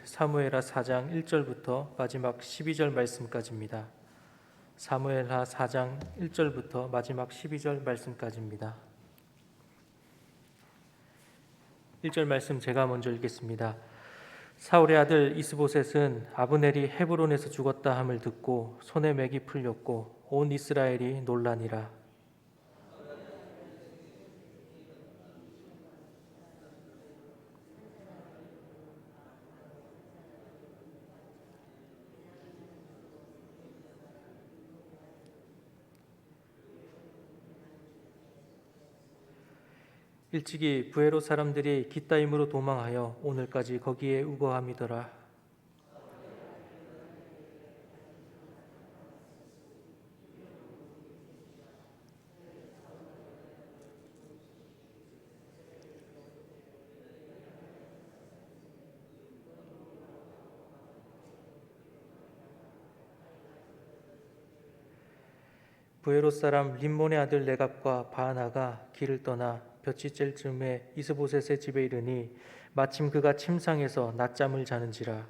사무엘하 4장 1절부터 마지막 12절 말씀까지입니다. 사무엘하 4장 1절부터 마지막 12절 말씀까지입니다. 1절 말씀 제가 먼저 읽겠습니다. 사울의 아들 이스보셋은 아브넬이 헤브론에서 죽었다 함을 듣고 손에 맥이 풀렸고 온 이스라엘이 놀라니라. 일찍이 부에롯 사람들이 깃다임으로 도망하여 오늘까지 거기에 우거함이더라. 부에롯 사람 림몬의 아들 레갑과 바하나가 길을 떠나 볕이 쬐 쯤에 이스보셋의 집에 이르니 마침 그가 침상에서 낮잠을 자는지라.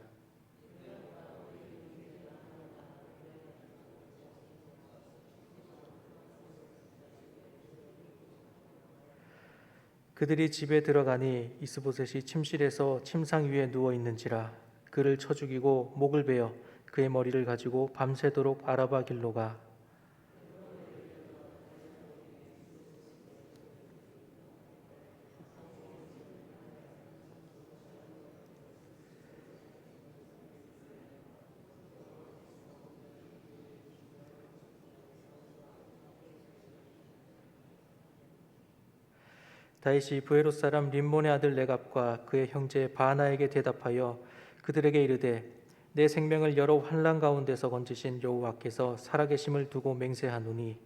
그들이 집에 들어가니 이스보셋이 침실에서 침상 위에 누워 있는지라. 그를 쳐 죽이고 목을 베어 그의 머리를 가지고 밤새도록 아라바 길로 가. 다윗이 부에롯 사람 림몬의 아들 레갑과 그의 형제 바하나에게 대답하여 그들에게 이르되 내 생명을 여러 환난 가운데서 건지신 여호와께서 살아계심을 두고 맹세하노니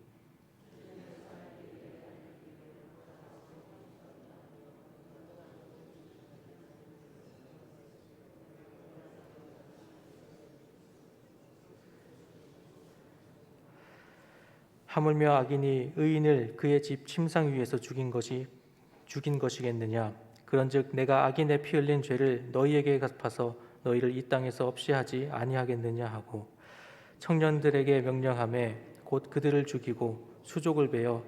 하물며 악인이 의인을 그의 집 침상 위에서 죽인 것이겠느냐. 그런즉 내가 악인의 피 흘린 죄를 너희에게 갚아서 너희를 이 땅에서 없이 하지 아니하겠느냐 하고 청년들에게 명령하매 곧 그들을 죽이고 수족을 베어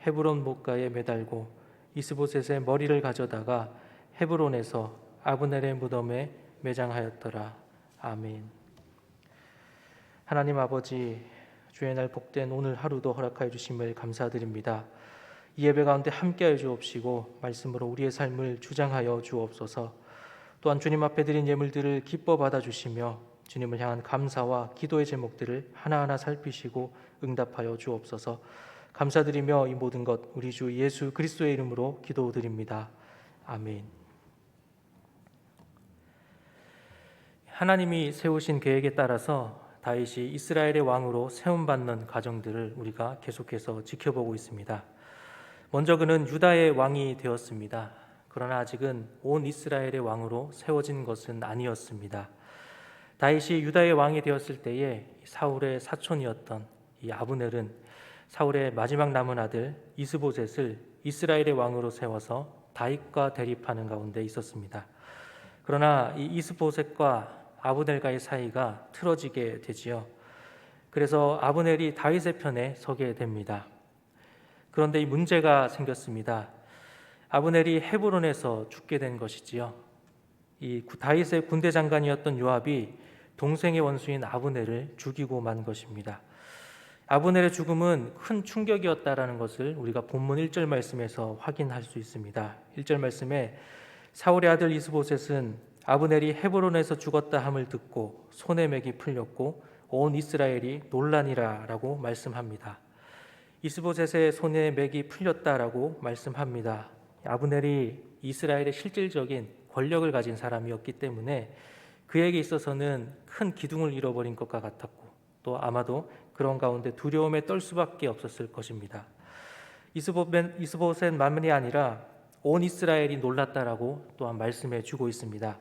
헤브론 못가에 매달고 이스보셋의 머리를 가져다가 헤브론에서 아브넬의 무덤에 매장하였더라. 아멘. 하나님 아버지, 주의 날 복된 오늘 하루도 허락하여 주심을 감사드립니다. 이 예배 가운데 함께하여 주옵시고 말씀으로 우리의 삶을 주장하여 주옵소서. 또한 주님 앞에 드린 예물들을 기뻐 받아주시며 주님을 향한 감사와 기도의 제목들을 하나하나 살피시고 응답하여 주옵소서. 감사드리며 이 모든 것 우리 주 예수 그리스도의 이름으로 기도드립니다. 아멘. 하나님이 세우신 계획에 따라서 다윗이 이스라엘의 왕으로 세움받는 과정들을 우리가 계속해서 지켜보고 있습니다. 먼저 그는 유다의 왕이 되었습니다. 그러나 아직은 온 이스라엘의 왕으로 세워진 것은 아니었습니다. 다윗이 유다의 왕이 되었을 때에 사울의 사촌이었던 이 아브넬은 사울의 마지막 남은 아들 이스보셋을 이스라엘의 왕으로 세워서 다윗과 대립하는 가운데 있었습니다. 그러나 이 이스보셋과 아브넬과의 사이가 틀어지게 되지요. 그래서 아브넬이 다윗의 편에 서게 됩니다. 그런데 이 문제가 생겼습니다. 아브넬이 헤브론에서 죽게 된 것이지요. 이 다윗의 군대 장관이었던 요압이 동생의 원수인 아브넬을 죽이고 만 것입니다. 아브넬의 죽음은 큰 충격이었다라는 것을 우리가 본문 1절 말씀에서 확인할 수 있습니다. 1절 말씀에 사울의 아들 이스보셋은 아브넬이 헤브론에서 죽었다 함을 듣고 손에 맥이 풀렸고 온 이스라엘이 놀라니라 라고 말씀합니다. 이스보셋의 손에 맥이 풀렸다라고 말씀합니다. 아브넬이 이스라엘의 실질적인 권력을 가진 사람이었기 때문에 그에게 있어서는 큰 기둥을 잃어버린 것과 같았고 또 아마도 그런 가운데 두려움에 떨 수밖에 없었을 것입니다. 이스보셋만이 아니라 온 이스라엘이 놀랐다라고 또한 말씀해 주고 있습니다.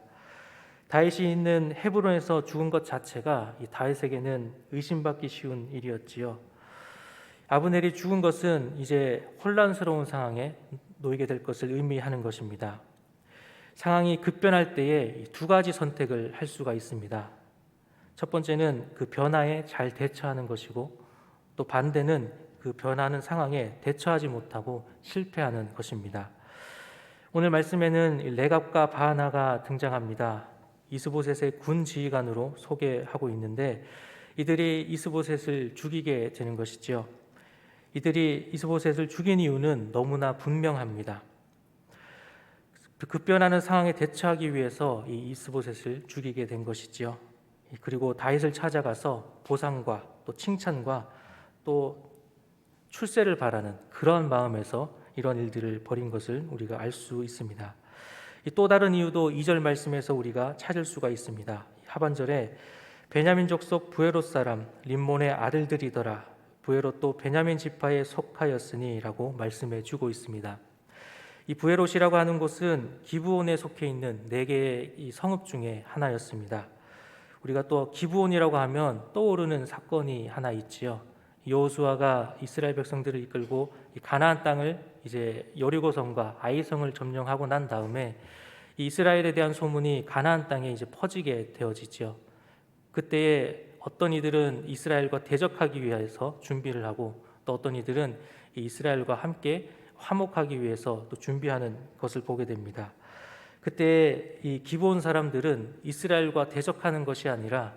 다윗이 있는 헤브론에서 죽은 것 자체가 이 다윗에게는 의심받기 쉬운 일이었지요. 아브넬이 죽은 것은 이제 혼란스러운 상황에 놓이게 될 것을 의미하는 것입니다. 상황이 급변할 때에 두 가지 선택을 할 수가 있습니다. 첫 번째는 그 변화에 잘 대처하는 것이고, 또 반대는 그 변하는 상황에 대처하지 못하고 실패하는 것입니다. 오늘 말씀에는 레갑과 바하나가 등장합니다. 이스보셋의 군 지휘관으로 소개하고 있는데, 이들이 이스보셋을 죽이게 되는 것이지요. 이들이 이스보셋을 죽인 이유는 너무나 분명합니다. 급변하는 상황에 대처하기 위해서 이 이스보셋을 죽이게 된 것이지요. 그리고 다윗을 찾아가서 보상과 또 칭찬과 또 출세를 바라는 그런 마음에서 이런 일들을 벌인 것을 우리가 알 수 있습니다. 또 다른 이유도 2절 말씀에서 우리가 찾을 수가 있습니다. 하반절에 베냐민 족속 부에롯 사람 림몬의 아들들이더라. 부에롯도 베냐민 지파에 속하였으니 라고 말씀해 주고 있습니다. 이 부에롯이라고 하는 곳은 기브온에 속해 있는 4개의 이 성읍 중에 하나였습니다. 우리가 또 기브온이라고 하면 떠오르는 사건이 하나 있지요. 여호수아가 이스라엘 백성들을 이끌고 이 가나안 땅을 이제 여리고성과 아이성을 점령하고 난 다음에 이스라엘에 대한 소문이 가나안 땅에 이제 퍼지게 되어지지요. 그때에 어떤 이들은 이스라엘과 대적하기 위해서 준비를 하고, 또 어떤 이들은 이스라엘과 함께 화목하기 위해서 또 준비하는 것을 보게 됩니다. 그때 이 기브온 사람들은 이스라엘과 대적하는 것이 아니라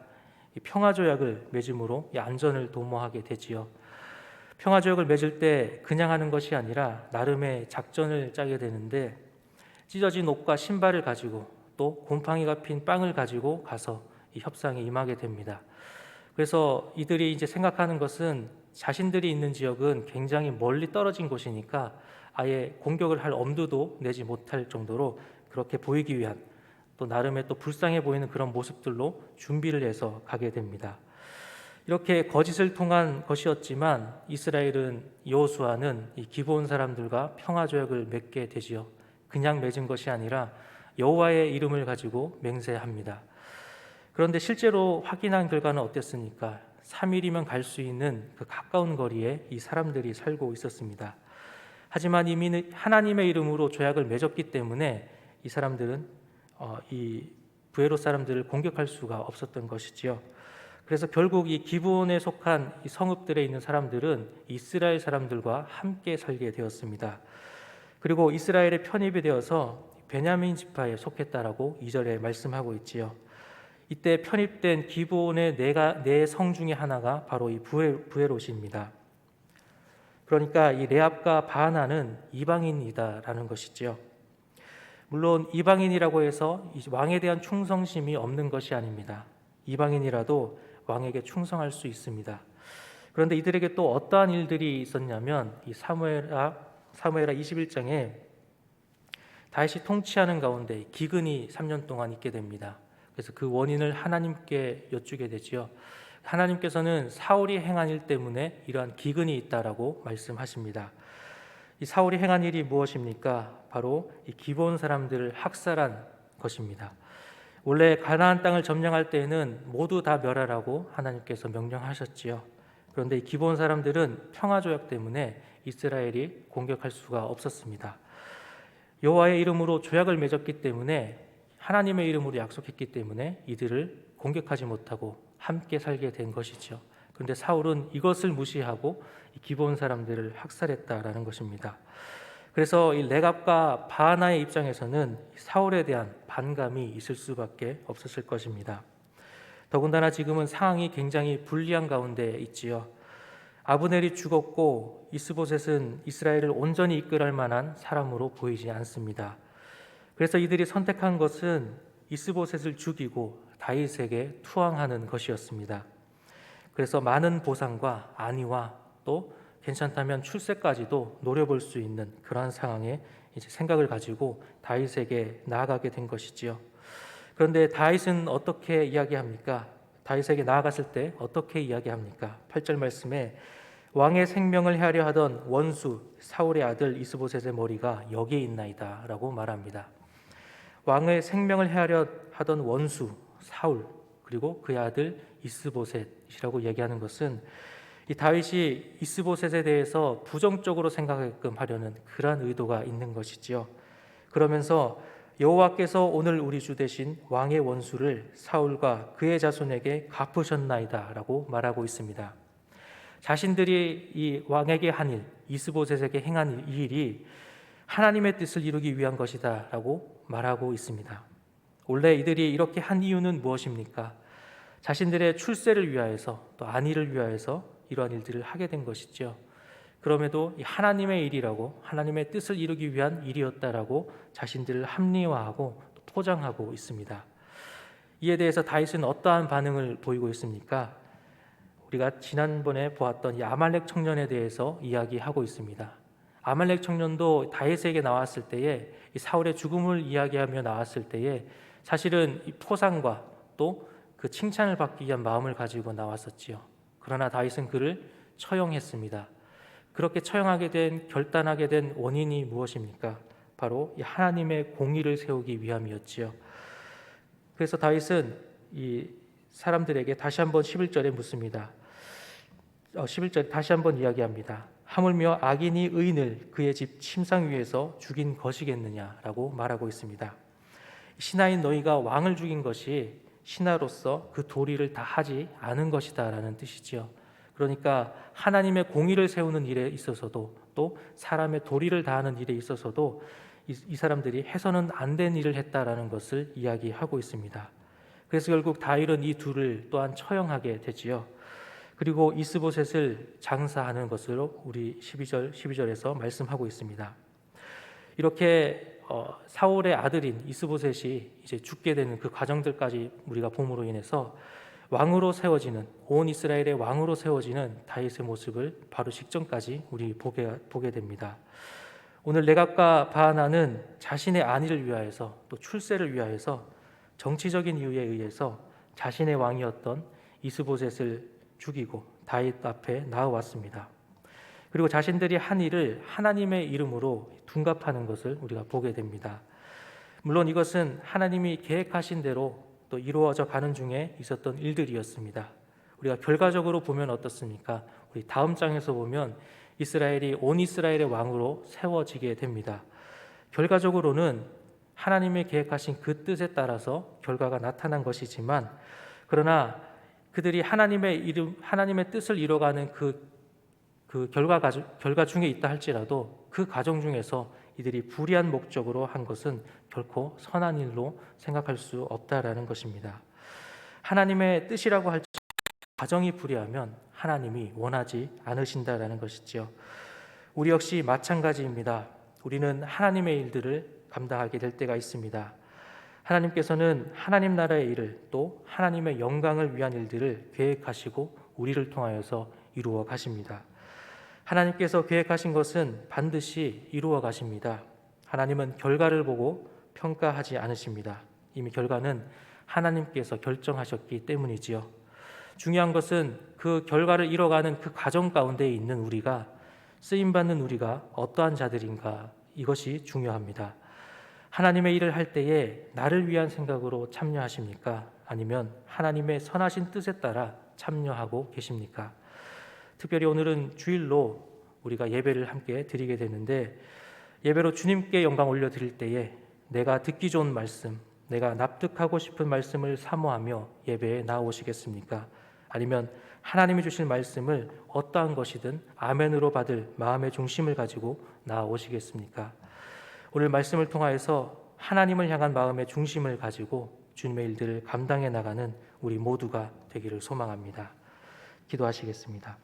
평화조약을 맺음으로 안전을 도모하게 되지요. 평화조약을 맺을 때 그냥 하는 것이 아니라 나름의 작전을 짜게 되는데, 찢어진 옷과 신발을 가지고 또 곰팡이가 핀 빵을 가지고 가서 이 협상에 임하게 됩니다. 그래서 이들이 이제 생각하는 것은 자신들이 있는 지역은 굉장히 멀리 떨어진 곳이니까 아예 공격을 할 엄두도 내지 못할 정도로 그렇게 보이기 위한, 또 나름의 또 불쌍해 보이는 그런 모습들로 준비를 해서 가게 됩니다. 이렇게 거짓을 통한 것이었지만 이스라엘은, 여호수아는 이 기브온 사람들과 평화조약을 맺게 되지요. 그냥 맺은 것이 아니라 여호와의 이름을 가지고 맹세합니다. 그런데 실제로 확인한 결과는 어땠습니까? 3일이면 갈 수 있는 그 가까운 거리에 이 사람들이 살고 있었습니다. 하지만 이미 하나님의 이름으로 조약을 맺었기 때문에 이 사람들은 이 부에롯 사람들을 공격할 수가 없었던 것이지요. 그래서 결국 이 기브온에 속한 이 성읍들에 있는 사람들은 이스라엘 사람들과 함께 살게 되었습니다. 그리고 이스라엘에 편입이 되어서 베냐민 지파에 속했다라고 2절에 말씀하고 있지요. 이때 편입된 기브온의 4성 중에 하나가 바로 이 부에롯입니다. 그러니까 이 레압과 바하나는 이방인이다라는 것이지요. 물론 이방인이라고 해서 왕에 대한 충성심이 없는 것이 아닙니다. 이방인이라도 왕에게 충성할 수 있습니다. 그런데 이들에게 또 어떠한 일들이 있었냐면, 이 사무엘하 21장에 다윗이 통치하는 가운데 기근이 3년 동안 있게 됩니다. 그래서 그 원인을 하나님께 여쭈게 되지요. 하나님께서는 사울이 행한 일 때문에 이러한 기근이 있다라고 말씀하십니다. 이 사울이 행한 일이 무엇입니까? 바로 이 기브온 사람들을 학살한 것입니다. 원래 가나안 땅을 점령할 때에는 모두 다 멸하라고 하나님께서 명령하셨지요. 그런데 이 기브온 사람들은 평화조약 때문에 이스라엘이 공격할 수가 없었습니다. 여호와의 이름으로 조약을 맺었기 때문에, 하나님의 이름으로 약속했기 때문에 이들을 공격하지 못하고 함께 살게 된 것이죠. 그런데 사울은 이것을 무시하고 기브온 사람들을 학살했다라는 것입니다. 그래서 이 레갑과 바하나의 입장에서는 사울에 대한 반감이 있을 수밖에 없었을 것입니다. 더군다나 지금은 상황이 굉장히 불리한 가운데 있지요. 아브넬이 죽었고 이스보셋은 이스라엘을 온전히 이끌할 만한 사람으로 보이지 않습니다. 그래서 이들이 선택한 것은 이스보셋을 죽이고 다윗에게 투항하는 것이었습니다. 그래서 많은 보상과 안위와 또 괜찮다면 출세까지도 노려볼 수 있는 그러한 상황에 이제 생각을 가지고 다윗에게 나아가게 된 것이지요. 그런데 다윗은 어떻게 이야기합니까? 다윗에게 나아갔을 때 어떻게 이야기합니까? 8절 말씀에 왕의 생명을 해하려 하던 원수 사울의 아들 이스보셋의 머리가 여기에 있나이다 라고 말합니다. 왕의 생명을 해하려 하던 원수 사울, 그리고 그의 아들 이스보셋이라고 얘기하는 것은 이 다윗이 이스보셋에 대해서 부정적으로 생각하게끔 하려는 그러한 의도가 있는 것이지요. 그러면서 여호와께서 오늘 우리 주 대신 왕의 원수를 사울과 그의 자손에게 갚으셨나이다라고 말하고 있습니다. 자신들이 이 왕에게 한 일, 이스보셋에게 행한 이 일이 하나님의 뜻을 이루기 위한 것이다라고 말하고 있습니다. 원래 이들이 이렇게 한 이유는 무엇입니까? 자신들의 출세를 위하여서 또 안위를 위하여서 이러한 일들을 하게 된 것이죠. 그럼에도 하나님의 일이라고 하나님의 뜻을 이루기 위한 일이었다라고 자신들을 합리화하고 포장하고 있습니다. 이에 대해서 다윗은 어떠한 반응을 보이고 있습니까? 우리가 지난번에 보았던 이 아말렉 청년에 대해서 이야기하고 있습니다. 아말렉 청년도 다윗에게 나왔을 때에 이 사울의 죽음을 이야기하며 나왔을 때에 사실은 이 포상과 또 그 칭찬을 받기 위한 마음을 가지고 나왔었지요. 그러나 다윗은 그를 처형했습니다. 그렇게 처형하게 된, 결단하게 된 원인이 무엇입니까? 바로 이 하나님의 공의를 세우기 위함이었지요. 그래서 다윗은 이 사람들에게 다시 한번 11절에 묻습니다. 11절 다시 한번 이야기합니다. 하물며 악인이 의인을 그의 집 침상 위에서 죽인 것이겠느냐라고 말하고 있습니다. 신하인 너희가 왕을 죽인 것이 신하로서 그 도리를 다 하지 않은 것이다라는 뜻이지요. 그러니까 하나님의 공의를 세우는 일에 있어서도 또 사람의 도리를 다하는 일에 있어서도 이 사람들이 해서는 안 된 일을 했다라는 것을 이야기하고 있습니다. 그래서 결국 다윗은 이 둘을 또한 처형하게 되지요. 그리고 이스보셋을 장사하는 것으로 우리 12절에서 말씀하고 있습니다. 이렇게 사울의 아들인 이스보셋이 이제 죽게 되는 그 과정들까지 우리가 봄으로 인해서 왕으로 세워지는, 온 이스라엘의 왕으로 세워지는 다윗의 모습을 바로 직전까지 우리 보게 됩니다. 오늘 레갑과 바하나는 자신의 안위를 위하여서 또 출세를 위하여서 정치적인 이유에 의해서 자신의 왕이었던 이스보셋을 죽이고 다윗 앞에 나아왔습니다. 그리고 자신들이 한 일을 하나님의 이름으로 둔갑하는 것을 우리가 보게 됩니다. 물론 이것은 하나님이 계획하신 대로 또 이루어져 가는 중에 있었던 일들이었습니다. 우리가 결과적으로 보면 어떻습니까? 우리 다음 장에서 보면 이스라엘이 온 이스라엘의 왕으로 세워지게 됩니다. 결과적으로는 하나님의 계획하신 그 뜻에 따라서 결과가 나타난 것이지만, 그러나 그들이 하나님의 뜻을 이뤄가는 그 결과 중에 있다 할지라도 그 과정 중에서 이들이 불의한 목적으로 한 것은 결코 선한 일로 생각할 수 없다라는 것입니다. 하나님의 뜻이라고 할지 과정이 불의하면 하나님이 원하지 않으신다라는 것이지요. 우리 역시 마찬가지입니다. 우리는 하나님의 일들을 감당하게 될 때가 있습니다. 하나님께서는 하나님 나라의 일을 또 하나님의 영광을 위한 일들을 계획하시고 우리를 통하여서 이루어 가십니다. 하나님께서 계획하신 것은 반드시 이루어 가십니다. 하나님은 결과를 보고 평가하지 않으십니다. 이미 결과는 하나님께서 결정하셨기 때문이지요. 중요한 것은 그 결과를 이뤄가는 그 과정 가운데 있는 우리가, 쓰임받는 우리가 어떠한 자들인가, 이것이 중요합니다. 하나님의 일을 할 때에 나를 위한 생각으로 참여하십니까? 아니면 하나님의 선하신 뜻에 따라 참여하고 계십니까? 특별히 오늘은 주일로 우리가 예배를 함께 드리게 되는데, 예배로 주님께 영광 올려드릴 때에 내가 듣기 좋은 말씀, 내가 납득하고 싶은 말씀을 사모하며 예배에 나오시겠습니까? 아니면 하나님이 주실 말씀을 어떠한 것이든 아멘으로 받을 마음의 중심을 가지고 나오시겠습니까? 오늘 말씀을 통하여서 하나님을 향한 마음의 중심을 가지고 주님의 일들을 감당해 나가는 우리 모두가 되기를 소망합니다. 기도하시겠습니다.